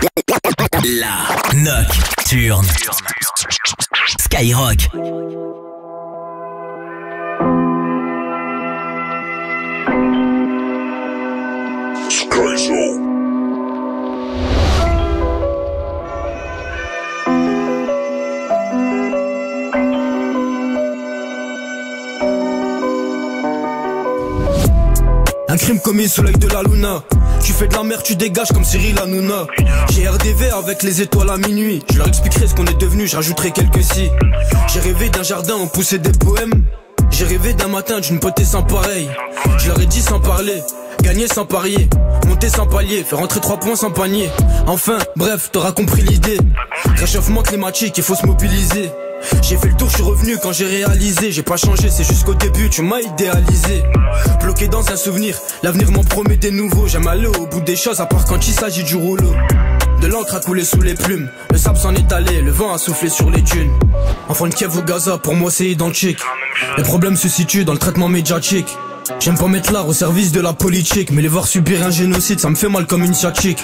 La Nocturne. Skyrock. Skyzone. Un crime commis sous l'œil de la Luna. Tu fais de la merde, tu dégages comme Cyril Hanouna. J'ai RDV avec les étoiles à minuit. Je leur expliquerai ce qu'on est devenu, je rajouterai quelques si. J'ai rêvé d'un jardin, on poussait des poèmes. J'ai rêvé d'un matin d'une potée sans pareil. Je leur ai dit sans parler, gagner sans parier, monter sans palier, faire rentrer 3 points sans panier. Enfin, bref, t'auras compris l'idée. Réchauffement climatique, il faut se mobiliser. J'ai fait le tour, je suis revenu quand j'ai réalisé. J'ai pas changé, c'est jusqu'au début, tu m'as idéalisé. Bloqué dans un souvenir, l'avenir m'en promet des nouveaux. J'aime aller au bout des choses, à part quand il s'agit du rouleau. De l'encre a coulé sous les plumes, le sable s'en est allé, le vent a soufflé sur les dunes. Enfant de Kiev ou Gaza, pour moi c'est identique. Les problèmes se situent dans le traitement médiatique. J'aime pas mettre l'art au service de la politique, mais les voir subir un génocide, ça me fait mal comme une sciatique.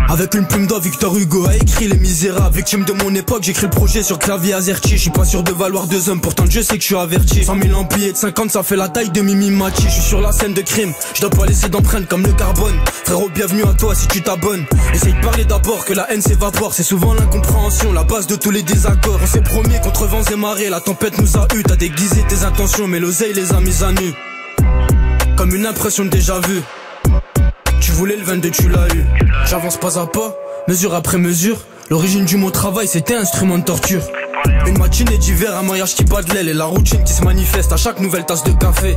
Avec une plume d'or, Victor Hugo a écrit Les Misérables. Victime de mon époque, j'écris le projet sur clavier AZERTY. Je suis pas sûr de valoir 2 hommes, pourtant je sais que je suis averti. 100 000 en billets de 50, ça fait la taille de Mimi Mati. Je suis sur la scène de crime, je dois pas laisser d'empreinte comme le carbone. Frérot, bienvenue à toi si tu t'abonnes. Essaye de parler d'abord, que la haine s'évapore. C'est souvent l'incompréhension, la base de tous les désaccords. On s'est promis contre vents et marées, la tempête nous a eu. T'as déguisé tes intentions, mais l'oseille les a mises à nu. Comme une impression de déjà vu. Tu voulais le 22, tu l'as eu. J'avance pas à pas, mesure après mesure. L'origine du mot travail, c'était instrument de torture. Une matinée d'hiver, un mariage qui bat de l'aile et la routine qui se manifeste à chaque nouvelle tasse de café.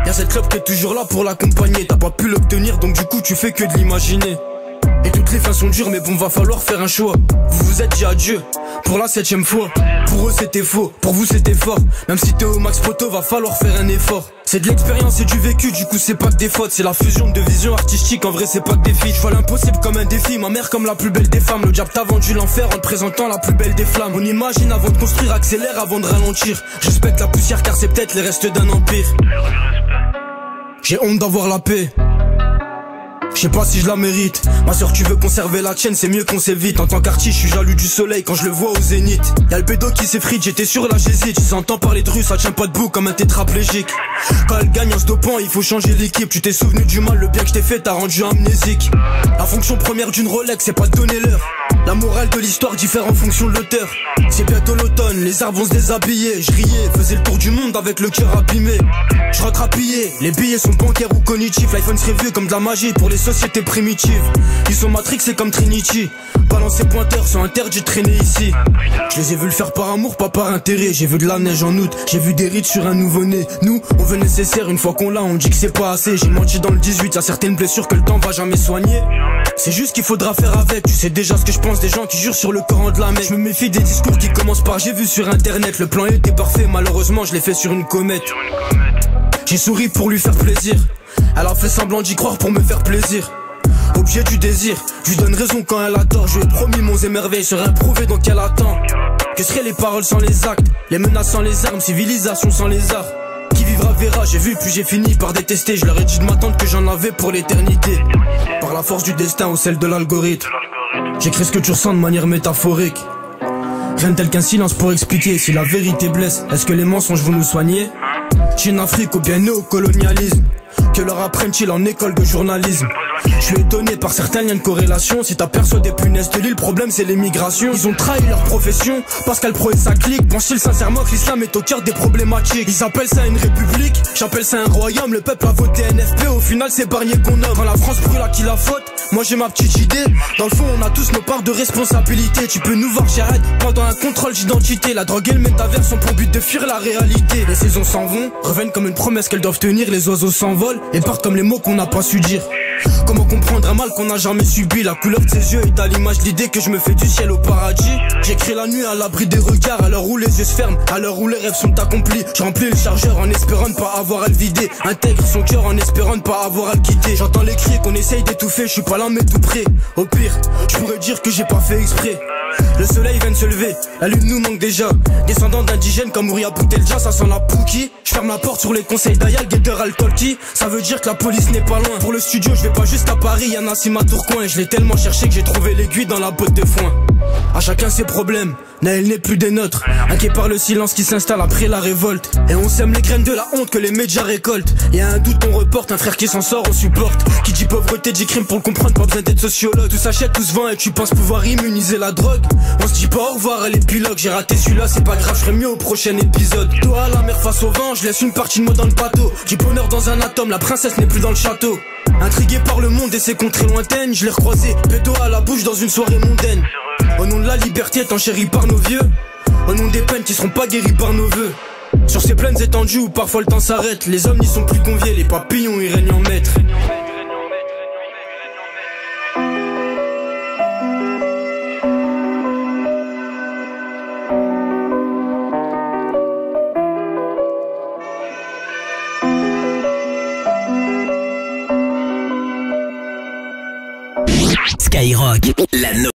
Y'a cette club qui est toujours là pour l'accompagner. T'as pas pu l'obtenir, donc du coup tu fais que de l'imaginer. Et toutes les fins sont dures, mais bon, va falloir faire un choix. Vous vous êtes dit adieu pour la 7ème fois. Pour eux c'était faux, pour vous c'était fort. Même si t'es au max poto, va falloir faire un effort. C'est de l'expérience et du vécu, du coup c'est pas que des fautes. C'est la fusion de visions artistiques, en vrai c'est pas que des filles. Je vois l'impossible comme un défi, ma mère comme la plus belle des femmes. Le diable t'a vendu l'enfer en te présentant la plus belle des flammes. On imagine avant de construire, accélère avant de ralentir. Je respecte la poussière car c'est peut-être les restes d'un empire. J'ai honte d'avoir la paix, je sais pas si je la mérite. Ma soeur, tu veux conserver la tienne, c'est mieux qu'on s'évite. En tant qu'artiste, je suis jaloux du soleil quand je le vois au zénith. Y'a le pédo qui s'effrite, j'étais sûr là j'hésite. Tu s'entends parler de rue, ça tient pas debout comme un tétraplégique. Quand elle gagne en se dopant, il faut changer l'équipe. Tu t'es souvenu du mal, le bien que je t'ai fait t'a rendu amnésique. La fonction première d'une Rolex, c'est pas de donner l'heure. La morale de l'histoire diffère en fonction de l'auteur. C'est bientôt l'automne, les arbres vont se déshabiller. Je riais, faisais le tour du monde avec le cœur abîmé. Je rentre à piller, les billets sont bancaires ou cognitifs. L'iPhone serait vieux comme de la magie pour les sociétés primitives. Ils sont matrixés comme Trinity. Balancer pointeurs sont interdits de traîner ici. Je les ai vus le faire par amour, pas par intérêt. J'ai vu de la neige en août, j'ai vu des rides sur un nouveau-né. Nous, on veut nécessaire, une fois qu'on l'a, on dit que c'est pas assez. J'ai menti dans le 18, y'a certaines blessures que le temps va jamais soigner. C'est juste qu'il faudra faire avec. Tu sais déjà ce que je pense des gens qui jurent sur le Coran de la Mecque. Je me méfie des discours qui commencent par j'ai vu sur internet. Le plan était parfait, malheureusement je l'ai fait sur une comète. J'ai souri pour lui faire plaisir. Elle a fait semblant d'y croire pour me faire plaisir. Objet du désir, je lui donne raison quand elle a tort. Je lui ai promis mon émerveil serait improuvé donc elle attend. Que seraient les paroles sans les actes, les menaces sans les armes, civilisation sans les arts. Qui vivra verra, j'ai vu puis j'ai fini par détester. Je leur ai dit de m'attendre que j'en avais pour l'éternité. Par la force du destin ou celle de l'algorithme, j'écris ce que tu ressens de manière métaphorique. Rien de tel qu'un silence pour expliquer. Si la vérité blesse, est-ce que les mensonges vont nous soigner? Chine, Afrique ou bien néocolonialisme, que leur apprennent-ils en école de journalisme? Je suis étonné par certains liens de corrélation. Si t'aperçois des punaises de lit, le problème c'est l'émigration. Ils ont trahi leur profession, Pascal Pro et sa clique. Pense-t-il sincèrement que l'islam est au cœur des problématiques? Ils appellent ça une république, j'appelle ça un royaume. Le peuple a voté NFP, au final c'est Barnier qu'on nomme. Quand la France brûle, à qui la faute? Moi j'ai ma petite idée. Dans le fond on a tous nos parts de responsabilité. Tu peux nous voir, j'arrête pendant un contrôle d'identité. La drogue et le métavers sont pour but de fuir la réalité. Les saisons s'en vont, reviennent comme une promesse qu'elles doivent tenir. Les oiseaux s'envolent et partent comme les mots qu'on n'a pas su dire. Comment comprendre un mal qu'on n'a jamais subi? La couleur de ses yeux est à l'image de l'idée que je me fais du ciel au paradis. J'écris la nuit à l'abri des regards, à l'heure où les yeux se ferment, à l'heure où les rêves sont accomplis. Je remplis le chargeur en espérant ne pas avoir à le vider. Intègre son cœur en espérant ne pas avoir à le quitter. J'entends les cris qu'on essaye d'étouffer, je suis pas là mais tout près. Au pire, je pourrais dire que j'ai pas fait exprès. Le soleil vient de se lever, la lune nous manque déjà. Descendant d'indigènes comme Ouria Boutelja, ça sent la pouki. Je ferme la porte sur les conseils d'Ayal, Guetteur Al-Tolki. Ça veut dire que la police n'est pas loin. Pour le studio je vais pas juste à Paris, y'en a 6 à Tourcoing. Je l'ai tellement cherché que j'ai trouvé l'aiguille dans la botte de foin. À chacun ses problèmes, Naël n'est plus des nôtres. Inquiet par le silence qui s'installe après la révolte. Et on sème les graines de la honte que les médias récoltent. Y'a un doute, on reporte, un frère qui s'en sort, on supporte. Qui dit pauvreté, dit crime, pour le comprendre, pas besoin d'être sociologue. Tout s'achète, tout se vend et tu penses pouvoir immuniser la drogue. On se dit pas au revoir à l'épilogue, j'ai raté celui-là, c'est pas grave, je ferai mieux au prochain épisode. Toi à la mer face au vent, je laisse une partie de moi dans le bateau. Du bonheur dans un atome, la princesse n'est plus dans le château. Intrigué par le monde et ses contrées lointaines, je l'ai recroisé, pédo à la bouche dans une soirée mondaine. Au nom de la liberté, tant chérie par nos vieux. Au nom des peines qui seront pas guéries par nos vœux. Sur ces plaines étendues où parfois le temps s'arrête, les hommes n'y sont plus conviés, les papillons y règnent en maître. Skyrock, la